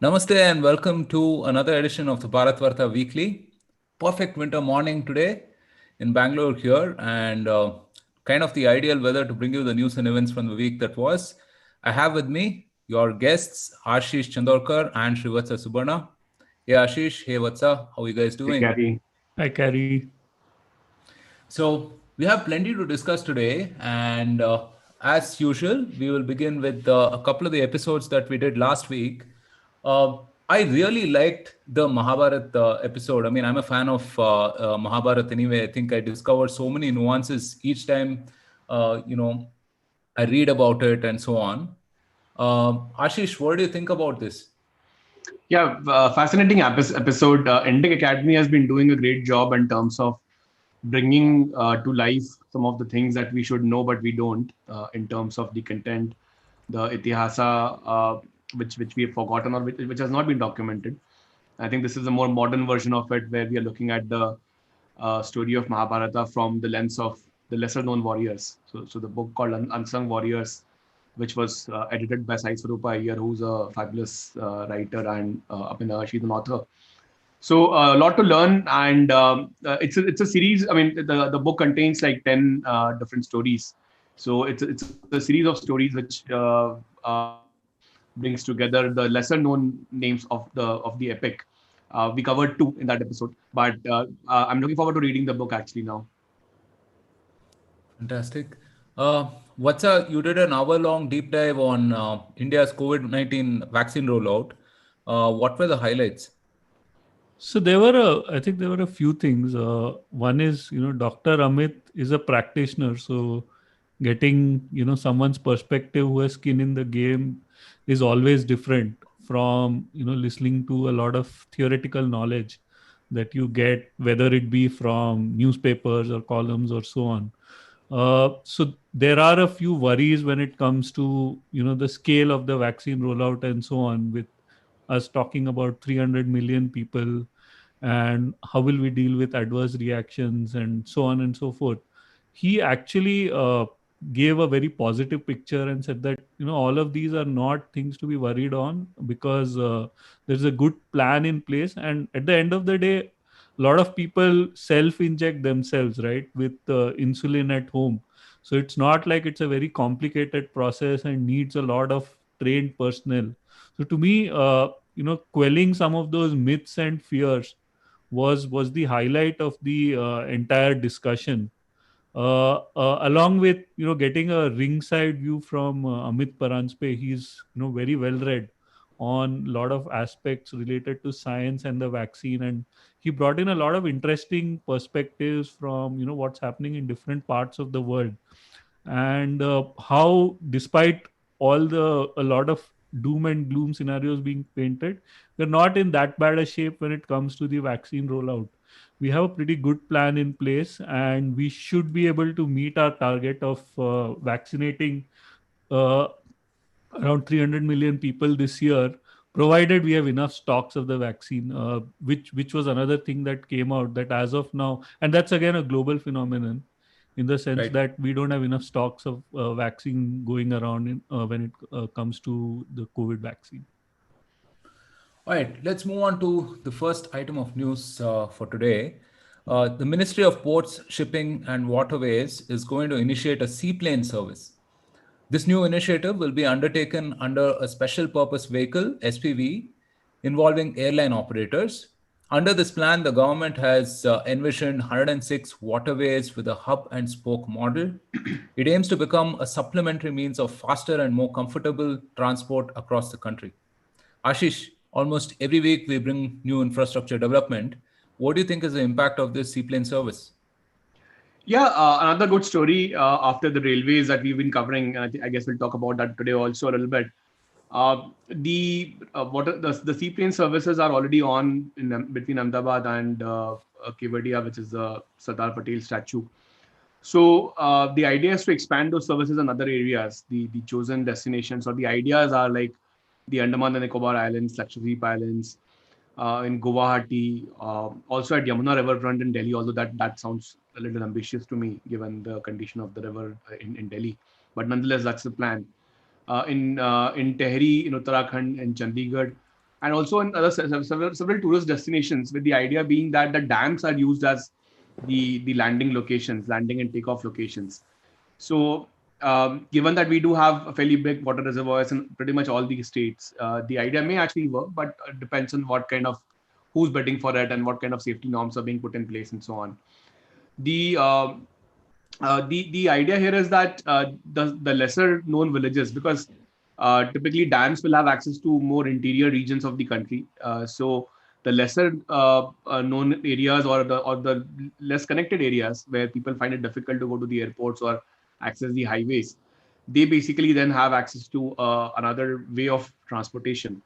Namaste and welcome to another edition of the Bharatvaarta Weekly. Perfect winter morning today in Bangalore here, and kind of the ideal weather to bring you the news and events from the week that was. I have with me your guests Ashish Chandorkar and Srivatsa Subarna. Hey Ashish, hey Vatsa, how are you guys Hey, doing? Gary. Hi, Carrie. So we have plenty to discuss today, and as usual, we will begin with a couple of the episodes that we did last week. Uh, I really liked the Mahabharat episode. I mean, I'm a fan of Mahabharat anyway. I think I discovered so many nuances each time, you know, I read about it and so on. Ashish, what do you think about this? Yeah, fascinating episode. Indic Academy has been doing a great job in terms of bringing to life some of the things that we should know but we don't in terms of the content, the itihasa, which we have forgotten or which has not been documented. I think this is a more modern version of it where we are looking at the story of Mahabharata from the lens of the lesser known warriors. So the book called Unsung Warriors, which was edited by Sai Swarupa Iyer, who's a fabulous writer and she's an author. So a lot to learn, and it's a series. I mean, the book contains like 10 different stories. So it's a series of stories which brings together the lesser known names of the epic. We covered two in that episode, but I'm looking forward to reading the book actually now. Fantastic. You did an hour-long deep dive on India's COVID-19 vaccine rollout. What were the highlights? So I think there were a few things. One is, Dr. Amit is a practitioner, so getting, someone's perspective who has skin in the game is always different from, listening to a lot of theoretical knowledge that you get, whether it be from newspapers or columns or so on. So there are a few worries when it comes to, the scale of the vaccine rollout and so on, with us talking about 300 million people, and how will we deal with adverse reactions and so on and so forth. He actually gave a very positive picture and said that all of these are not things to be worried on, because there's a good plan in place, and at the end of the day, a lot of people self inject themselves, right, with insulin at home. So it's not like it's a very complicated process and needs a lot of trained personnel. So to me, quelling some of those myths and fears was the highlight of the entire discussion. Along with getting a ringside view from Amit Paranspe. He's very well read on a lot of aspects related to science and the vaccine, and he brought in a lot of interesting perspectives from what's happening in different parts of the world, and how, despite a lot of doom and gloom scenarios being painted, we're not in that bad a shape when it comes to the vaccine rollout. We have a pretty good plan in place, and we should be able to meet our target of vaccinating uh, around 300 million people this year, provided we have enough stocks of the vaccine, which was another thing that came out, that as of now, and that's again a global phenomenon, in the sense Right. that we don't have enough stocks of vaccine going around when it comes to the COVID vaccine. All right, let's move on to the first item of news for today. The Ministry of Ports, Shipping and Waterways is going to initiate a seaplane service. This new initiative will be undertaken under a special purpose vehicle, SPV, involving airline operators. Under this plan, the government has envisioned 106 waterways with a hub and spoke model. It aims to become a supplementary means of faster and more comfortable transport across the country. Ashish, almost every week we bring new infrastructure development. What do you think is the impact of this seaplane service? Yeah, another good story after the railways that we've been covering. I guess we'll talk about that today also a little bit. The seaplane services are already on between Ahmedabad and Kevadia, which is the Sardar Patel statue. So the idea is to expand those services in other areas. The chosen destinations or the ideas are like the Andaman and Nicobar Islands, Lakshadweep Islands, in Guwahati, also at Yamuna Riverfront in Delhi. Although that sounds a little ambitious to me given the condition of the river in Delhi, but nonetheless that's the plan. In Tehri in Uttarakhand and Chandigarh. and also in other several tourist destinations, with the idea being that the dams are used as the landing locations, landing and takeoff locations. So, given that we do have a fairly big water reservoirs in pretty much all these states, the idea may actually work, but it depends on what kind of who's bidding for it and what kind of safety norms are being put in place and so on. The the idea here is that the lesser known villages, because typically dams will have access to more interior regions of the country. So the lesser known areas, or the less connected areas where people find it difficult to go to the airports or access the highways, they basically then have access to another way of transportation.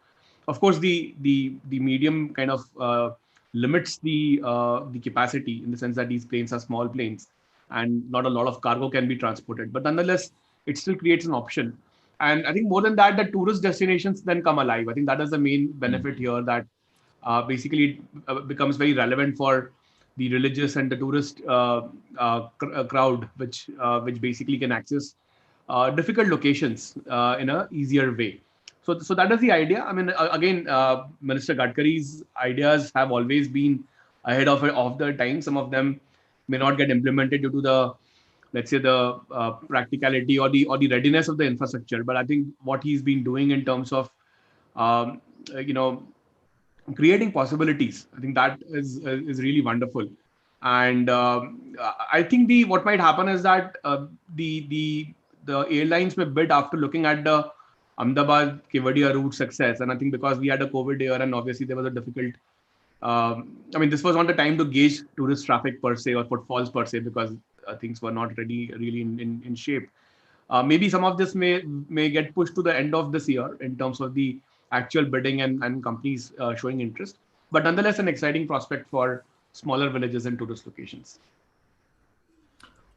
Of course, the medium kind of limits the capacity, in the sense that these planes are small planes and not a lot of cargo can be transported. But nonetheless, it still creates an option. And I think more than that, the tourist destinations then come alive. I think that is the main benefit here, that basically it becomes very relevant for the religious and the tourist crowd, which basically can access difficult locations in a easier way. So that is the idea. I mean, again, Minister Gadkari's ideas have always been ahead of the time. Some of them may not get implemented due to the, let's say, the practicality or the readiness of the infrastructure. But I think what he's been doing in terms of um, you know creating possibilities, I think that is really wonderful. And I think the what might happen is that the airlines may bid after looking at the Ahmedabad Kevadia route success. And I think because we had a COVID year and obviously there was a difficult, I mean, this was not the time to gauge tourist traffic per se or footfalls per se, because things were not really in shape. Maybe some of this may get pushed to the end of this year in terms of the actual bidding and companies showing interest. But nonetheless, an exciting prospect for smaller villages and tourist locations.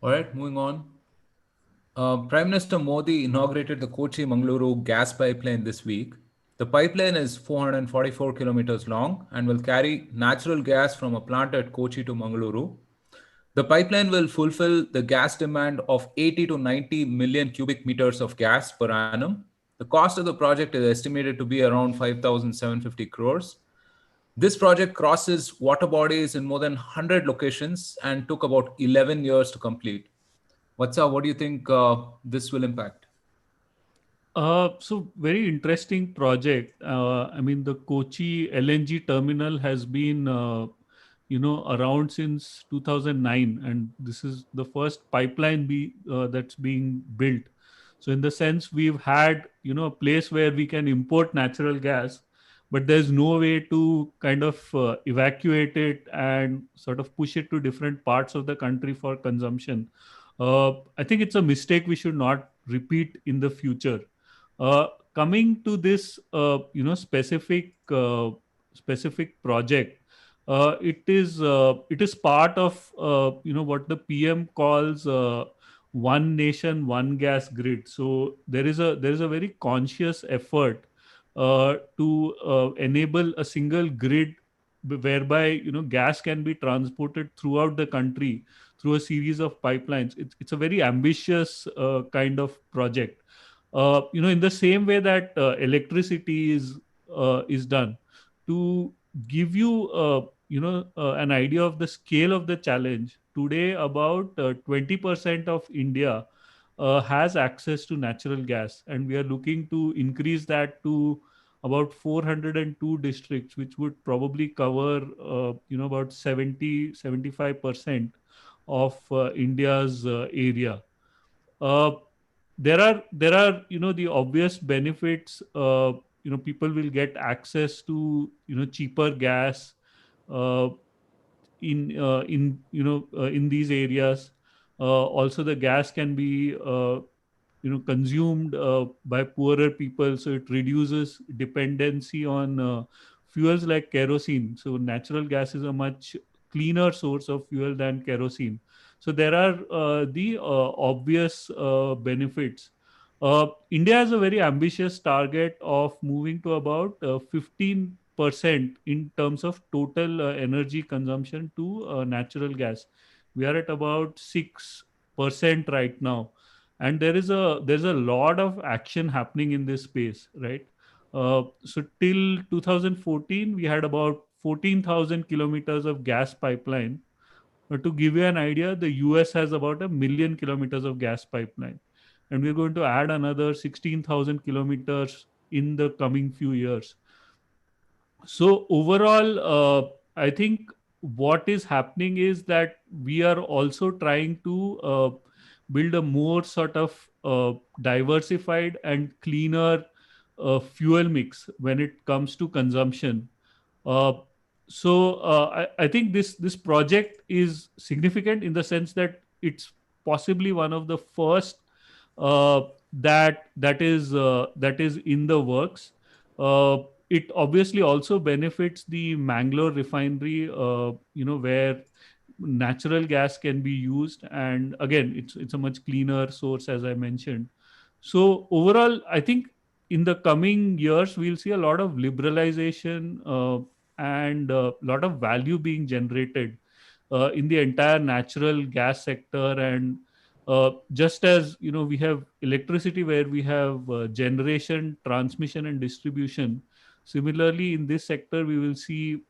All right, moving on. Prime Minister Modi inaugurated the Kochi-Mangaluru Gas Pipeline this week. The pipeline is 444 kilometers long and will carry natural gas from a plant at Kochi to Mangaluru. The pipeline will fulfill the gas demand of 80 to 90 million cubic meters of gas per annum. The cost of the project is estimated to be around 5,750 crores. This project crosses water bodies in more than 100 locations and took about 11 years to complete. What do you think this will impact? So very interesting project. I mean, the Kochi LNG terminal has been, around since 2009, and this is the first pipeline that's being built. So in the sense, we've had, a place where we can import natural gas, but there's no way to kind of evacuate it and sort of push it to different parts of the country for consumption. I think it's a mistake we should not repeat in the future. Coming to this, specific project, it is part of what the PM calls one nation, one gas grid. So there is a very conscious effort to enable a single grid whereby gas can be transported throughout the country through a series of pipelines. It's a very ambitious kind of project. In the same way that electricity is done. To give you an idea of the scale of the challenge, today about 20% of India has access to natural gas, and we are looking to increase that to about 402 districts, which would probably cover about 70-75% of India's area. uh, there are the obvious benefits. People will get access to cheaper gas uh, in these areas. Also, the gas can be consumed by poorer people, so it reduces dependency on fuels like kerosene. So natural gas is a much cleaner source of fuel than kerosene. So there are the obvious benefits. India has a very ambitious target of moving to about 15% in terms of total energy consumption to natural gas. We are at about 6% right now, and there's a lot of action happening in this space, right? So till 2014, we had about 14,000 kilometers of gas pipeline. To give you an idea, the US has about 1 million kilometers of gas pipeline, and we're going to add another 16,000 kilometers in the coming few years. So overall, I think what is happening is that we are also trying to build a more sort of diversified and cleaner fuel mix when it comes to consumption. uh, I think this project is significant in the sense that it's possibly one of the first uh, that is in the works. It obviously also benefits the Mangalore refinery, where natural gas can be used, and again, it's a much cleaner source, as I mentioned. So overall, I think in the coming years we'll see a lot of liberalization and a lot of value being generated in the entire natural gas sector. And just as we have electricity where we have generation, transmission, and distribution, similarly in this sector we will see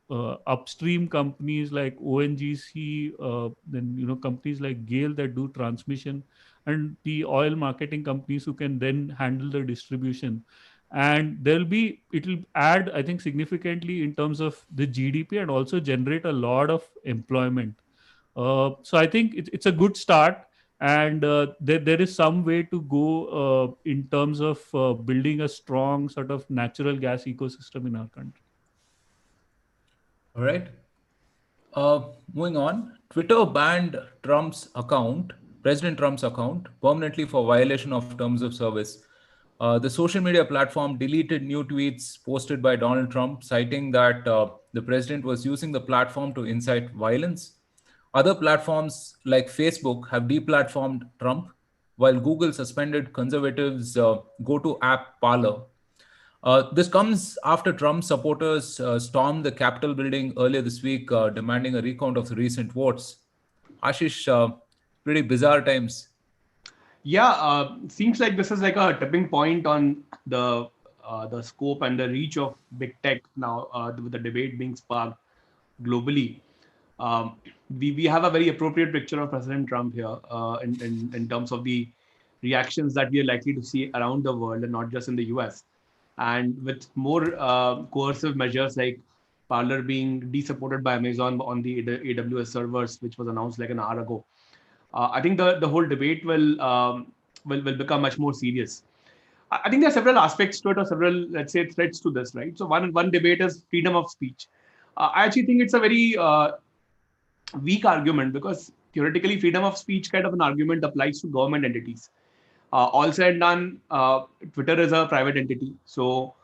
upstream companies like ONGC, then companies like GAIL that do transmission, and the oil marketing companies who can then handle the distribution. And it'll add, I think, significantly in terms of the GDP and also generate a lot of employment. So I think it's a good start, and there is some way to go in terms of building a strong sort of natural gas ecosystem in our country. All right. Moving on, Twitter banned President Trump's account, permanently for violation of terms of service. The social media platform deleted new tweets posted by Donald Trump, citing that the president was using the platform to incite violence. Other platforms like Facebook have deplatformed Trump, while Google suspended conservatives' go-to app Parler. This comes after Trump supporters stormed the Capitol building earlier this week, demanding a recount of the recent votes. Ashish, pretty bizarre times. Yeah, seems like this is like a tipping point on the scope and the reach of big tech now, with the debate being sparked globally. Um, we have a very appropriate picture of President Trump here, in terms of the reactions that we are likely to see around the world and not just in the US. And with more coercive measures like Parler being de-supported by Amazon on the AWS servers, which was announced like an hour ago, I think the whole debate will become much more serious. I think there are several aspects to it, or several, let's say, threats to this, right? So one debate is freedom of speech. I actually think it's a very weak argument, because theoretically freedom of speech kind of an argument applies to government entities. All said and done, Twitter is a private entity, so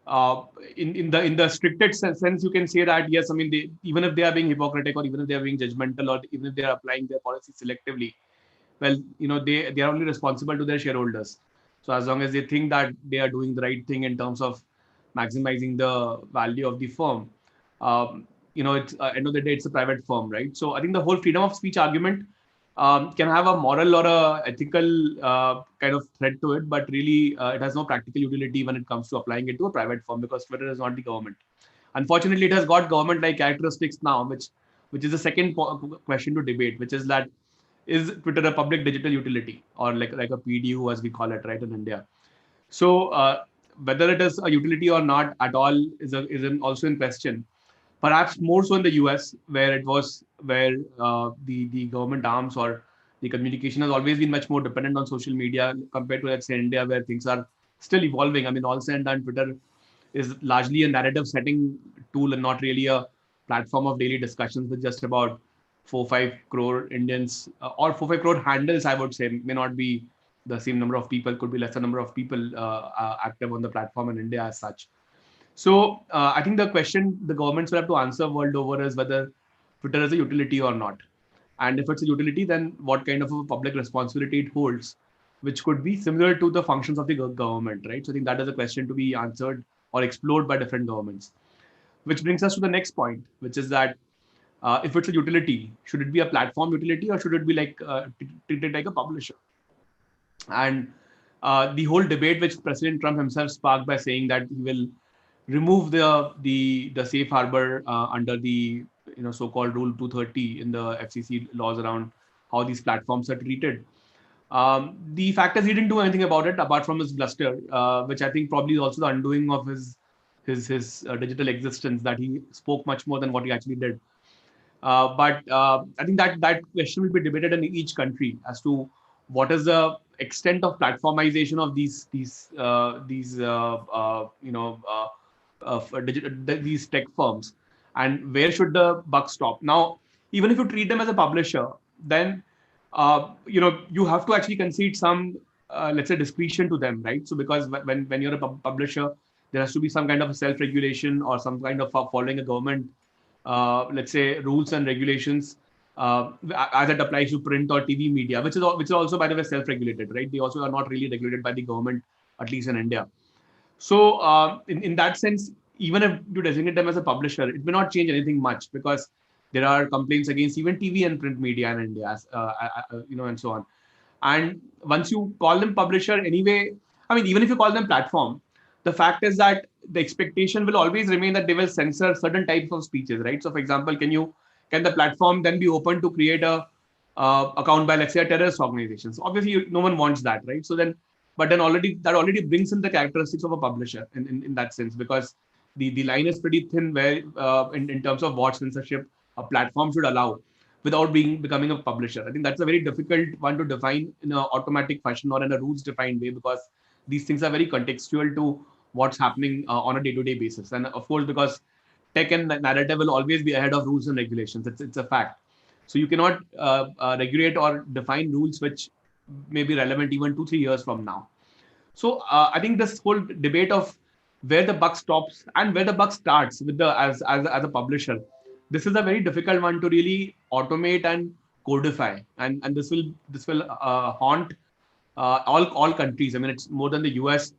uh, in the strictest sense, you can say that yes, I mean, even if they are being hypocritical, or even if they are being judgmental, or even if they are applying their policy selectively, well, they are only responsible to their shareholders. So as long as they think that they are doing the right thing in terms of maximizing the value of the firm, it's end of the day, it's a private firm, right? So I think the whole freedom of speech argument can have a moral or a ethical kind of threat to it, but really it has no practical utility when it comes to applying it to a private firm, because Twitter is not the government. Unfortunately, it has got government-like characteristics now, which is the second question to debate, which is that, is Twitter a public digital utility, or like a PDU as we call it, right, in India? So whether it is a utility or not at all is also in question. Perhaps more so in the US, where the government arms or the communication has always been much more dependent on social media compared to, let's say, India, where things are still evolving. I mean, all said and done, Twitter is largely a narrative setting tool and not really a platform of daily discussions with just about 4-5 crore Indians, or 4-5 crore handles, I would say. May not be the same number of people, could be lesser number of people active on the platform in India as such. So I think the question the governments will have to answer world over is whether Twitter is a utility or not. And if it's a utility, then what kind of a public responsibility it holds, which could be similar to the functions of the government, right? So I think that is a question to be answered or explored by different governments. Which brings us to the next point, which is that if it's a utility, should it be a platform utility, or should it be like treated like a publisher? And the whole debate which President Trump himself sparked by saying that he will remove the safe harbor under the so-called Rule 230 in the FCC laws around how these platforms are treated. The fact is he didn't do anything about it apart from his bluster, which I think probably is also the undoing of his digital existence, that he spoke much more than what he actually did. But I think that question will be debated in each country as to what is the extent of platformization of these tech firms, and where should the buck stop. Now, even if you treat them as a publisher, then you have to actually concede some let's say discretion to them, right? So because when you're a publisher, there has to be some kind of a self-regulation or some kind of following a government let's say rules and regulations as it applies to print or TV media, which is also, by the way, self-regulated, right? They also are not really regulated by the government, at least in India. So in that sense, even if you designate them as a publisher, it may not change anything much, because there are complaints against even TV and print media in India, and so on. And once you call them publisher anyway, I mean, even if you call them platform, the fact is that the expectation will always remain that they will censor certain types of speeches, right? So, for example, can the platform then be open to create a account by, let's say, a terrorist organization? So obviously, no one wants that, right? So then, but then already brings in the characteristics of a publisher in that sense, because the line is pretty thin where in terms of what censorship a platform should allow without becoming a publisher. I think that's a very difficult one to define in an automatic fashion or in a rules defined way, because these things are very contextual to what's happening on a day-to-day basis. And of course, because tech and narrative will always be ahead of rules and regulations. It's a fact. So you cannot regulate or define rules which may be relevant even 2-3 years from now. So I think this whole debate of where the buck stops and where the buck starts with the as a publisher, this is a very difficult one to really automate and codify, and this will haunt all countries. I mean, it's more than the US.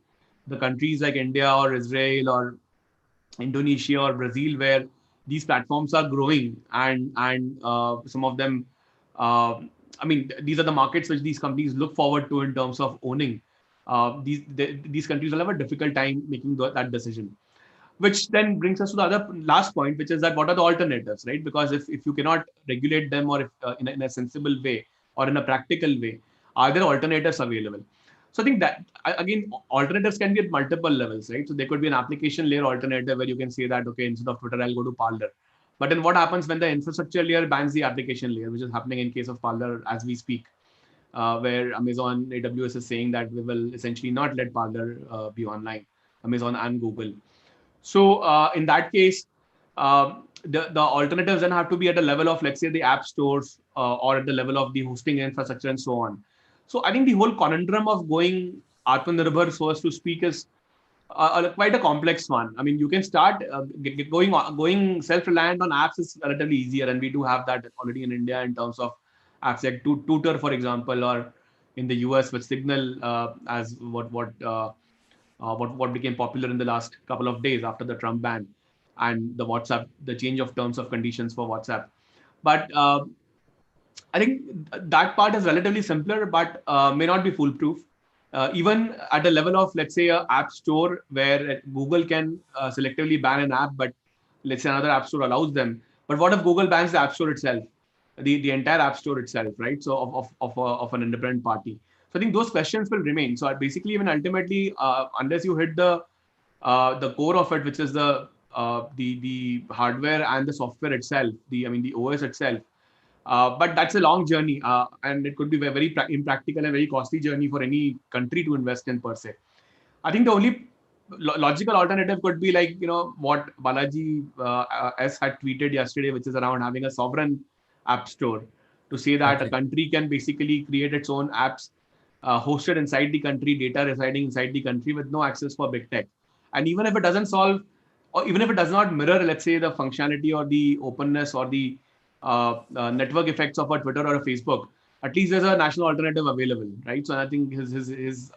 The countries like India or Israel or Indonesia or Brazil, where these platforms are growing, and some of them, I mean, these are the markets which these companies look forward to in terms of owning. These countries will have a difficult time making that decision, which then brings us to the other last point, which is that what are the alternatives, right? Because if you cannot regulate them, or if in a sensible way or in a practical way, are there alternatives available? So I think that, again, alternatives can be at multiple levels, right? So there could be an application layer alternative where you can say that, okay, instead of Twitter, I'll go to Parler. But then what happens when the infrastructure layer bans the application layer, which is happening in case of Parler as we speak, where Amazon AWS is saying that we will essentially not let Parler be online, Amazon and Google. So in that case, the alternatives then have to be at the level of, let's say, the app stores or at the level of the hosting infrastructure and so on. So I think the whole conundrum of going Atmanirbhar, so as to speak, is quite a complex one. I mean, you can start going self-reliant on apps is relatively easier, and we do have that already in India in terms of apps like Tutor, for example, or in the US with Signal, as what became popular in the last couple of days after the Trump ban and the change of terms of conditions for WhatsApp. But I think that part is relatively simpler, but may not be foolproof. Even at the level of, let's say, an app store where Google can selectively ban an app, but let's say another app store allows them. But what if Google bans the app store itself, the entire app store itself, right? So of an independent party. So I think those questions will remain. So basically, even ultimately, unless you hit the core of it, which is the hardware and the software itself, the OS itself. But that's a long journey, and it could be a very impractical and very costly journey for any country to invest in per se. I think the only logical alternative could be like, what Balaji S had tweeted yesterday, which is around having a sovereign app store, to say that a country can basically create its own apps hosted inside the country, data residing inside the country with no access for big tech. And even if it doesn't solve, or even if it does not mirror, let's say, the functionality or the openness or the network effects of a Twitter or a Facebook, at least there's a national alternative available, right? So I think his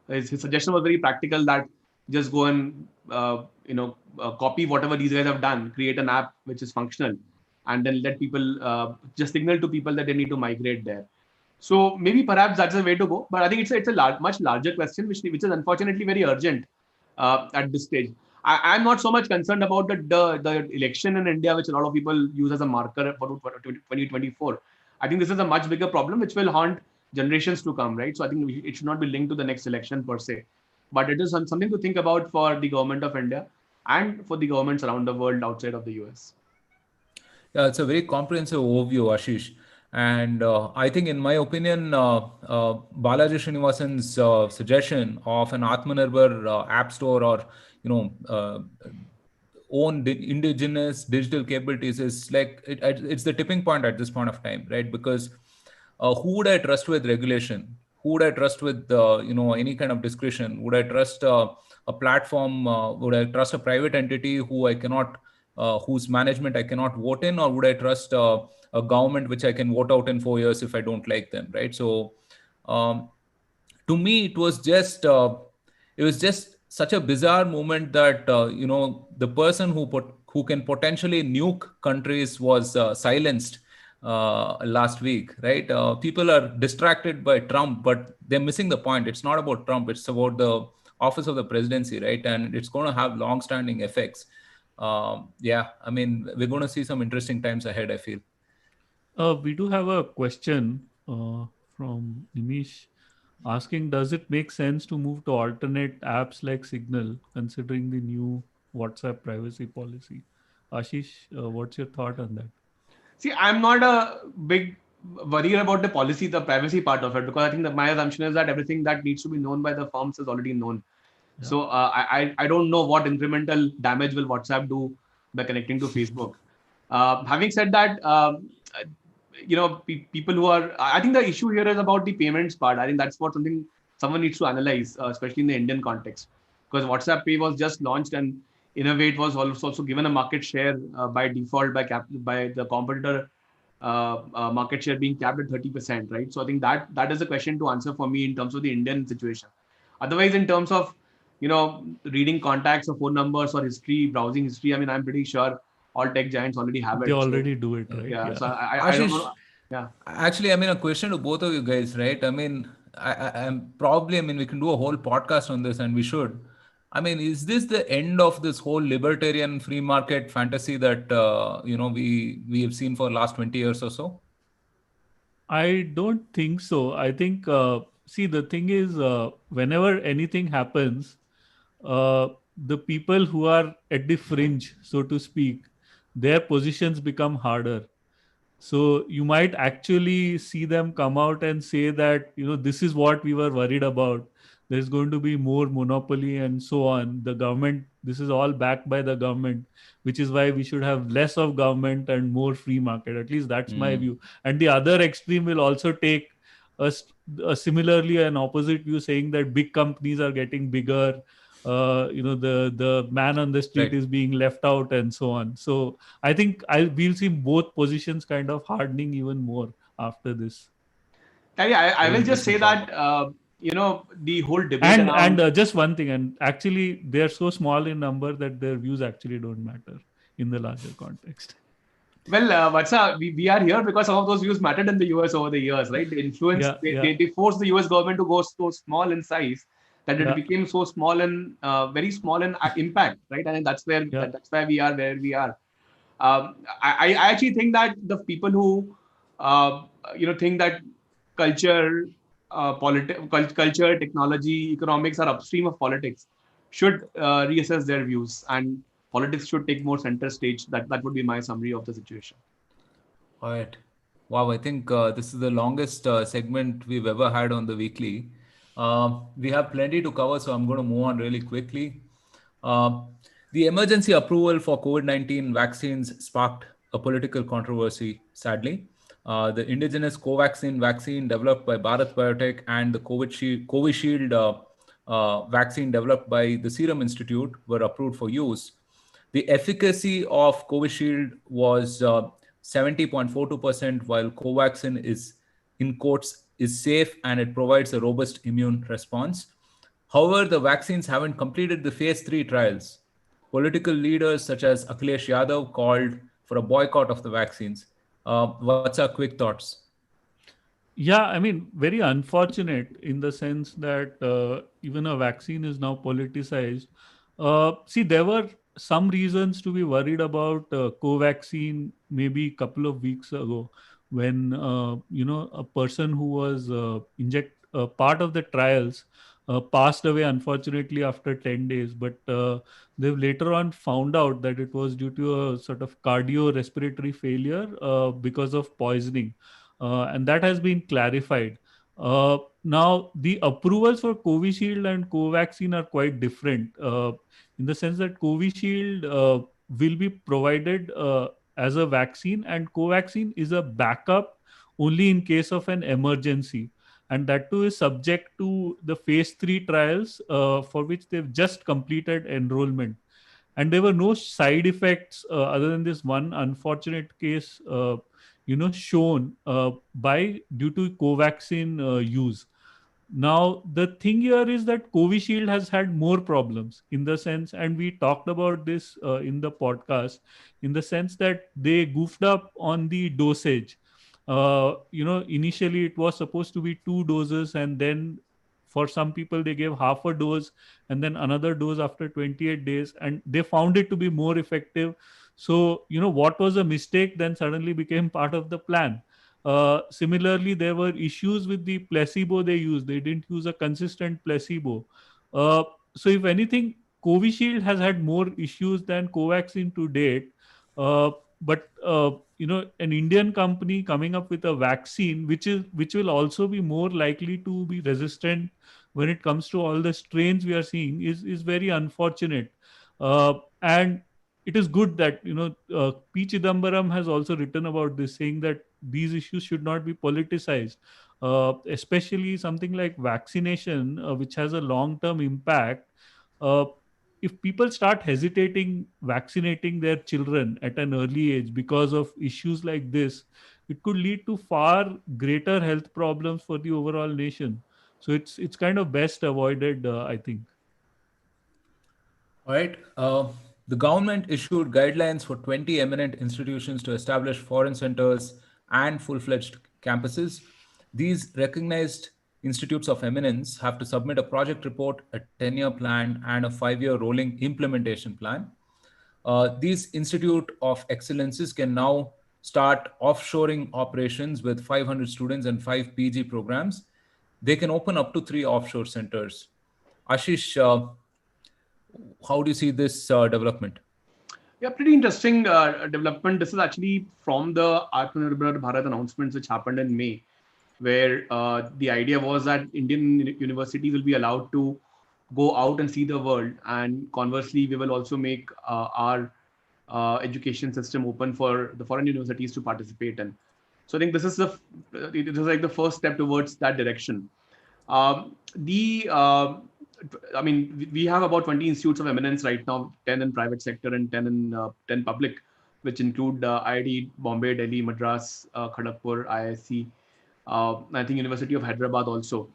suggestion was very practical, that just go and copy whatever these guys have done, create an app which is functional, and then let people just signal to people that they need to migrate there. So maybe perhaps that's the way to go. But I think it's a much larger question, which is unfortunately very urgent at this stage. I'm not so much concerned about the election in India, which a lot of people use as a marker for 2024. I think this is a much bigger problem, which will haunt generations to come, right? So I think it should not be linked to the next election per se, but it is something to think about for the government of India and for the governments around the world outside of the US. Yeah, it's a very comprehensive overview, Ashish. And I think, in my opinion, Balaji Srinivasan's suggestion of an Atmanirbhar app store, or own indigenous digital capabilities, is like it's the tipping point at this point of time, right? Because who would I trust with regulation? Who would I trust with any kind of discretion? Would I trust a platform? Would I trust a private entity who I cannot, whose management I cannot vote in, or would I trust a government which I can vote out in 4 years if I don't like them, right? So um, to me, it was just such a bizarre moment that the person who can potentially nuke countries was silenced last week, right? People are distracted by Trump, but they're missing the point. It's not about Trump, it's about the office of the presidency, right? And it's going to have long-standing effects. Yeah, I mean, we're going to see some interesting times ahead, I feel. We do have a question from Nimish asking, does it make sense to move to alternate apps like Signal considering the new WhatsApp privacy policy? Ashish, what's your thought on that? See, I'm not a big worried about the policy, the privacy part of it, because I think that my assumption is that everything that needs to be known by the firms is already known. Yeah. So I don't know what incremental damage will WhatsApp do by connecting to Facebook. Having said that, people who are, I think the issue here is about the payments part. I think that's something someone needs to analyze, especially in the Indian context, because WhatsApp Pay was just launched, and in a way it was also given a market share by default by the competitor market share being capped at 30%, right? So I think that is a question to answer for me in terms of the Indian situation. Otherwise, in terms of reading contacts or phone numbers or history, browsing history, I mean, I'm pretty sure all tech giants already have it. They already do it, right? Yeah. So I don't know. Yeah. Actually, I mean, a question to both of you guys, right? I mean, I mean, we can do a whole podcast on this, and we should. I mean, is this the end of this whole libertarian free market fantasy that we have seen for the last 20 years or so? I don't think so. I think see, the thing is, whenever anything happens, the people who are at the fringe, so to speak, their positions become harder. So you might actually see them come out and say that, this is what we were worried about. There's going to be more monopoly and so on. The government, this is all backed by the government, which is why we should have less of government and more free market. At least that's my view. And the other extreme will also take a similarly an opposite view, saying that big companies are getting bigger. The man on the street is being left out and so on. So I think we'll see both positions kind of hardening even more after this. I will just say that the whole debate and just one thing, and actually they are so small in number that their views actually don't matter in the larger context. Well, Vatsa, we are here because some of those views mattered in the US over the years, right? They influenced, they forced the US government to go so small in size that it became so small and very small in impact, right? And that's where we are where we are. I actually think that the people who think that culture, culture, technology, economics are upstream of politics should reassess their views, and politics should take more center stage. That would be my summary of the situation. All right. Wow, I think this is the longest segment we've ever had on the weekly. We have plenty to cover, so I'm going to move on really quickly. The emergency approval for COVID-19 vaccines sparked a political controversy, sadly. The indigenous Covaxin vaccine developed by Bharatvaarta and the Covishield vaccine developed by the Serum Institute were approved for use. The efficacy of Covishield was 70.42%, while Covaxin is, in quotes, is safe and it provides a robust immune response. However, the vaccines haven't completed the phase 3 trials. Political leaders such as Akhilesh Yadav called for a boycott of the vaccines. What's our quick thoughts? Yeah, I mean, very unfortunate in the sense that even a vaccine is now politicized. See, there were some reasons to be worried about Covaxin maybe a couple of weeks ago when, a person who was part of the trials passed away, unfortunately, after 10 days. But they've later on found out that it was due to a sort of cardiorespiratory failure because of poisoning, and that has been clarified. Now, the approvals for Covishield and Covaxin are quite different, in the sense that Covishield will be provided as a vaccine, and Covaxin is a backup only in case of an emergency. And that too is subject to the phase 3 trials, for which they've just completed enrollment. And there were no side effects other than this one unfortunate case, shown by due to Covaxin use. Now, the thing here is that Covishield has had more problems in the sense, and we talked about this in the podcast, in the sense that they goofed up on the dosage. Initially it was supposed to be 2 doses, and then for some people they gave half a dose and then another dose after 28 days, and they found it to be more effective. So, what was a mistake then suddenly became part of the plan. Similarly, there were issues with the placebo they used. They didn't use a consistent placebo. So, if anything, Covishield has had more issues than Covaxin to date. But an Indian company coming up with a vaccine which will also be more likely to be resistant when it comes to all the strains we are seeing is very unfortunate. And it is good that P. Chidambaram has also written about this, saying that these issues should not be politicized, especially something like vaccination, which has a long-term impact. Uh, if people start hesitating vaccinating their children at an early age because of issues like this, it could lead to far greater health problems for the overall nation. So it's kind of best avoided, I think. All right. The government issued guidelines for 20 eminent institutions to establish foreign centers and full fledged campuses. These recognized institutes of eminence have to submit a project report, a 10-year plan, and a 5-year rolling implementation plan. These Institute of Excellences can now start offshoring operations with 500 students and 5 PG programs. They can open up to 3 offshore centers. Ashish, how do you see this development? Yeah, pretty interesting development. This is actually from the Atmanirbhar Bharat announcements which happened in May, where the idea was that Indian universities will be allowed to go out and see the world, and conversely, we will also make our education system open for the foreign universities to participate in. So I think it is like the first step towards that direction. The I mean, we have about 20 institutes of eminence right now, 10 in private sector and 10 public, which include IIT, Bombay, Delhi, Madras, Kharagpur, IISc, I think University of Hyderabad also.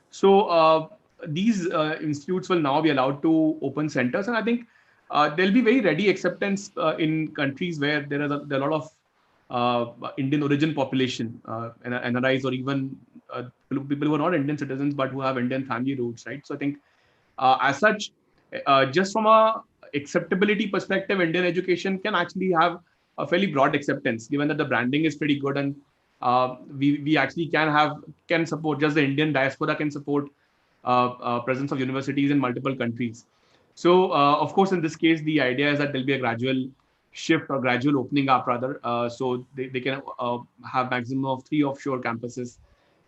So these institutes will now be allowed to open centers, and I think there'll be very ready acceptance in countries where there are a lot of Indian origin population, NRIs, or even people who are not Indian citizens but who have Indian family roots, right? So I think as such, just from a acceptability perspective, Indian education can actually have a fairly broad acceptance, given that the branding is pretty good, and we actually can support, just the Indian diaspora can support presence of universities in multiple countries. So of course, in this case, the idea is that there'll be a gradual shift or gradual opening up rather. So they can have maximum of 3 offshore campuses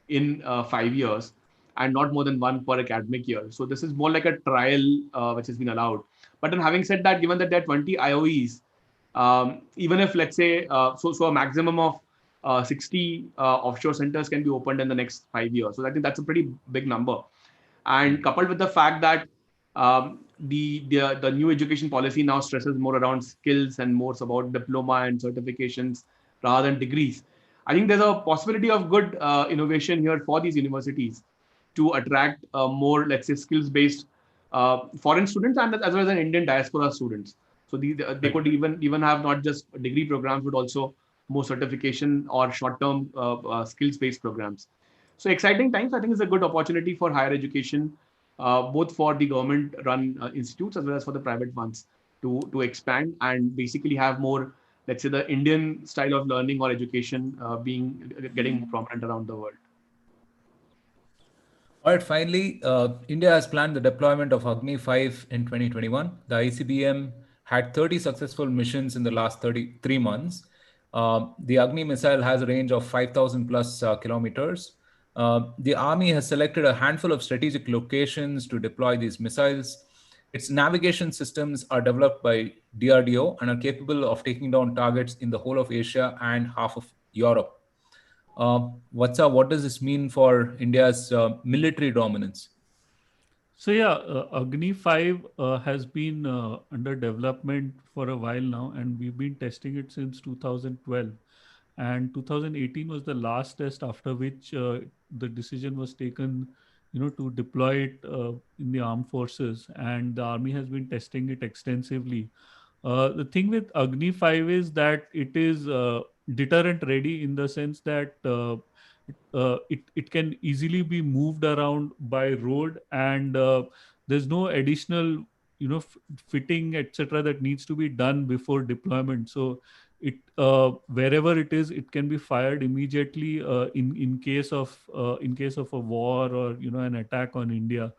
in 5 years, and not more than one per academic year. So this is more like a trial which has been allowed. But then having said that, given that there are 20 IOEs, even if let's say, so a maximum of 60 offshore centers can be opened in the next 5 years. So I think that's a pretty big number. And coupled with the fact that the new education policy now stresses more around skills and more about diploma and certifications rather than degrees, I think there's a possibility of good innovation here for these universities to attract more, let's say, skills-based foreign students, and as well as an Indian diaspora students. So they could even have not just degree programs, but also more certification or short-term skills-based programs. So exciting times. I think it's a good opportunity for higher education, both for the government-run institutes as well as for the private ones to expand and basically have more, let's say, the Indian style of learning or education being getting more prominent around the world. All right, finally, India has planned the deployment of Agni 5 in 2021. The ICBM had 30 successful missions in the last 33 months. The Agni missile has a range of 5,000 plus kilometers. The Army has selected a handful of strategic locations to deploy these missiles. Its navigation systems are developed by DRDO and are capable of taking down targets in the whole of Asia and half of Europe. What does this mean for India's military dominance? So yeah, Agni 5 has been under development for a while now, and we've been testing it since 2012. And 2018 was the last test, after which the decision was taken, to deploy it in the armed forces, and the army has been testing it extensively. The thing with Agni 5 is that it is deterrent ready, in the sense that it can easily be moved around by road, and there's no additional fitting, etc., that needs to be done before deployment. So it wherever it is, it can be fired immediately in case of a war, or an attack on India.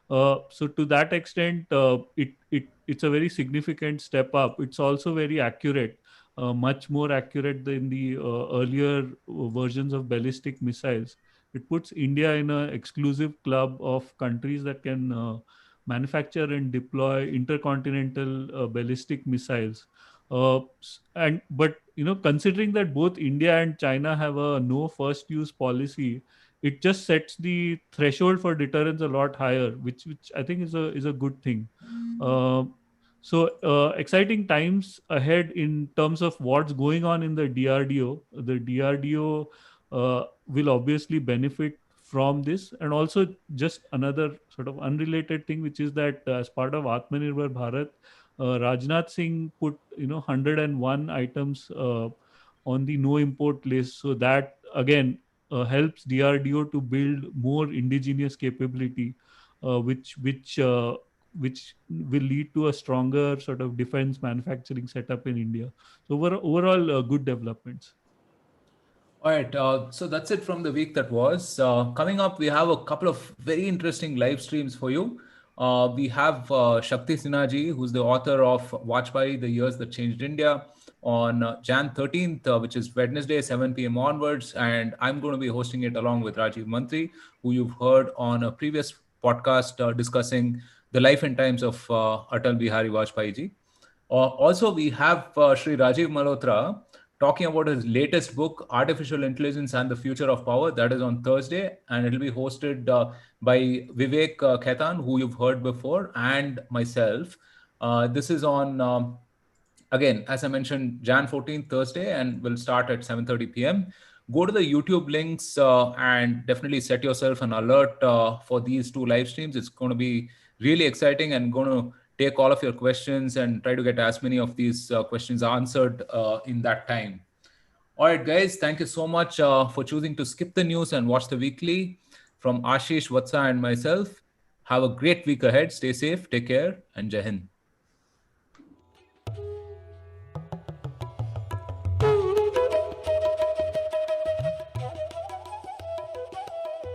So to that extent, it's a very significant step up. It's also very accurate, much more accurate than the earlier versions of ballistic missiles. It puts India in an exclusive club of countries that can manufacture and deploy intercontinental ballistic missiles. And but considering that both India and China have a no first use policy, it just sets the threshold for deterrence a lot higher, which I think is a good thing. Uh, exciting times ahead in terms of what's going on in the DRDO. The DRDO will obviously benefit from this, and also just another sort of unrelated thing, which is that as part of Atmanirbhar Bharat, Rajnath Singh put 101 items on the no import list. So that again helps DRDO to build more indigenous capability, which will lead to a stronger sort of defense manufacturing setup in India. So overall, good developments. All right, so that's it from the week that was. Coming up, we have a couple of very interesting live streams for you. We have Shakti Sinha, who's the author of Vajpayee, The Years That Changed India, on Jan 13th, which is Wednesday, 7 p.m. onwards. And I'm going to be hosting it along with Rajiv Mantri, who you've heard on a previous podcast discussing the life and times of Atal Bihari Vajpayee ji. Also, we have Sri Rajiv Malhotra talking about his latest book, Artificial Intelligence and the Future of Power. That is on Thursday, and it will be hosted by Vivek Khaitan, who you've heard before, and myself. This is on, again, as I mentioned, Jan 14th, Thursday, and will start at 7:30 p.m. Go to the YouTube links and definitely set yourself an alert for these two live streams. It's going to be really exciting, and going to take all of your questions and try to get as many of these questions answered in that time. All right, guys, thank you so much for choosing to skip the news and watch the weekly. From Ashish, Vatsa, and myself, have a great week ahead. Stay safe, take care, and Jai Hind.